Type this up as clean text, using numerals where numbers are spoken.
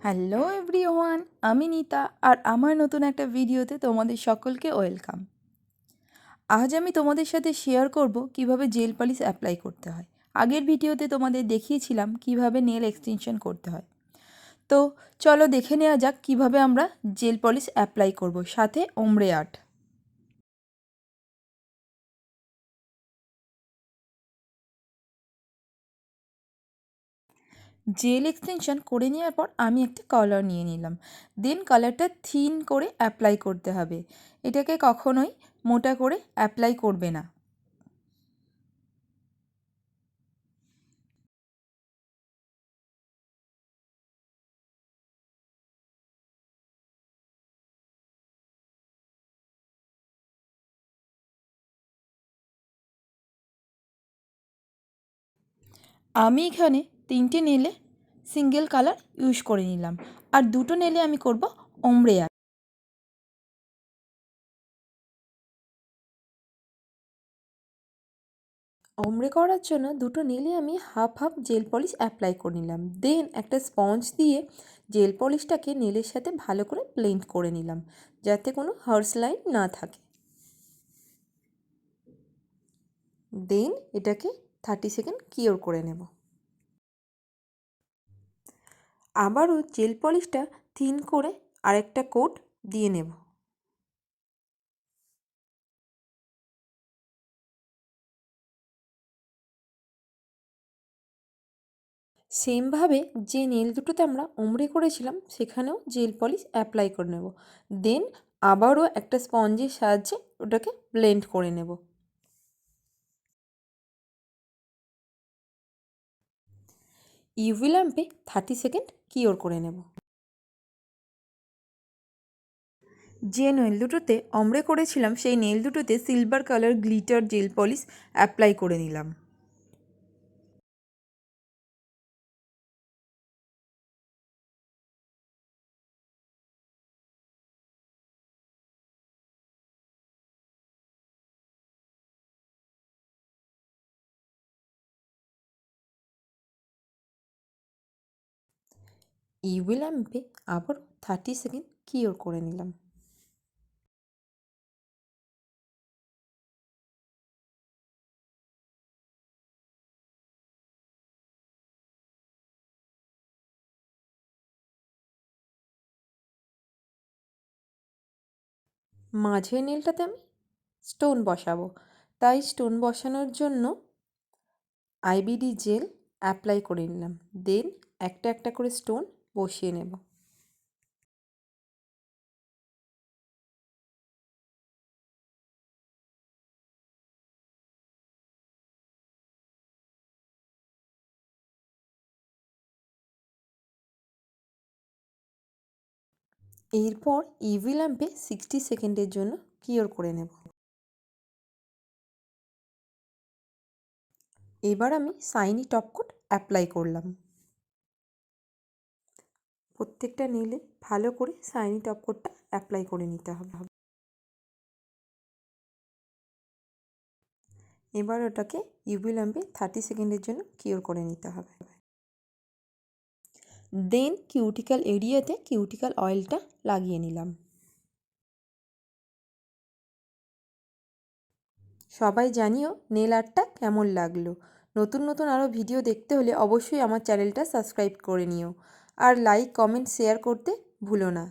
Hello everyone, আমি নিতা আর আমার নতুন একটা ভিডিওতে তোমাদের সকলকে ওয়েলকাম। আজ আমি তোমাদের সাথে শেয়ার করব কিভাবে জেল পলিশ অ্যাপ্লাই করতে হয়। আগের ভিডিওতে তোমাদের দেখিয়েছিলাম কিভাবে নেল এক্সটেনশন করতে হয়। তো চলো দেখে নেওয়া যাক কিভাবে আমরা জেল পলিশ অ্যাপ্লাই করব, সাথে ওমব্রে আর্ট। জেল এক্সটেনশন করে নেওয়ার পর আমি একটা কালার নিয়ে নিলাম। দেন কালারটা থিন করে অ্যাপ্লাই করতে হবে। এটাকে কখনোই মোটা করে অ্যাপ্লাই করবে না। আমি এখানে 3টে নেলে সিঙ্গেল কালার ইউজ করে নিলাম, আর 2টো নেলে আমি করব ওমব্রে আর্ট। ওমব্রে করার জন্য 2টো নেলে আমি half half jail polish apply করে নিলাম। দেন একটা স্পঞ্জ দিয়ে জেল পলিশটাকে নেলের সাথে ভালো করে ব্লেন্ড করে নিলাম, যাতে কোনো হার্স লাইন না থাকে। দেন এটাকে 30 সেকেন্ড কিওর করে নেব। আবারও জেল পলিশটা থিন করে আরেকটা কোট দিয়ে নেব। সেমভাবে যে নেল দুটোতে আমরা ওমড়ে করেছিলাম সেখানেও জেল পলিশ অ্যাপ্লাই করে নেব। দেন আবারও একটা স্পঞ্জের সাহায্যে ওটাকে ব্লেন্ড করে নেব। ইউভি ল্যাম্পে 30 সেকেন্ড কিওর করে নেব। যে নেল দুটোতে ওমড়ে করেছিলাম সেই নেল দুটোতে silver colour glitter jail polish apply করে নিলাম। ইউভি ল্যাম্পে আবার 30 সেকেন্ড কিওর করে নিলাম। মাঝের নেলটাতে আমি স্টোন বসাবো, তাই স্টোন বসানোর জন্য আইবিডি জেল অ্যাপ্লাই করে নিলাম। দেন একটা একটা করে স্টোন বসিয়ে নেব। এরপর ইভি ল্যাম্পে 60 সেকেন্ডের জন্য কিওর করে নেব। এবার আমি শাইনি টপ কোট অ্যাপ্লাই করলাম। প্রত্যেকটা নেলে ভালো করে শাইনি টপ কোটটা অ্যাপ্লাই করে নিতে হবে। এবার ওটাকে ইউভি ল্যাম্পে 30 সেকেন্ডের জন্য কিওর করে নিতে হবে। দেন কিউটিক্যাল এরিয়াতে কিউটিক্যাল অয়েলটা লাগিয়ে নিলাম। সবাই জানিও নেল আর্টটা কেমন লাগলো। নতুন নতুন আরও ভিডিও দেখতে হলে অবশ্যই আমার চ্যানেলটা সাবস্ক্রাইব করে নিও, আর লাইক কমেন্ট শেয়ার করতে ভুলো না।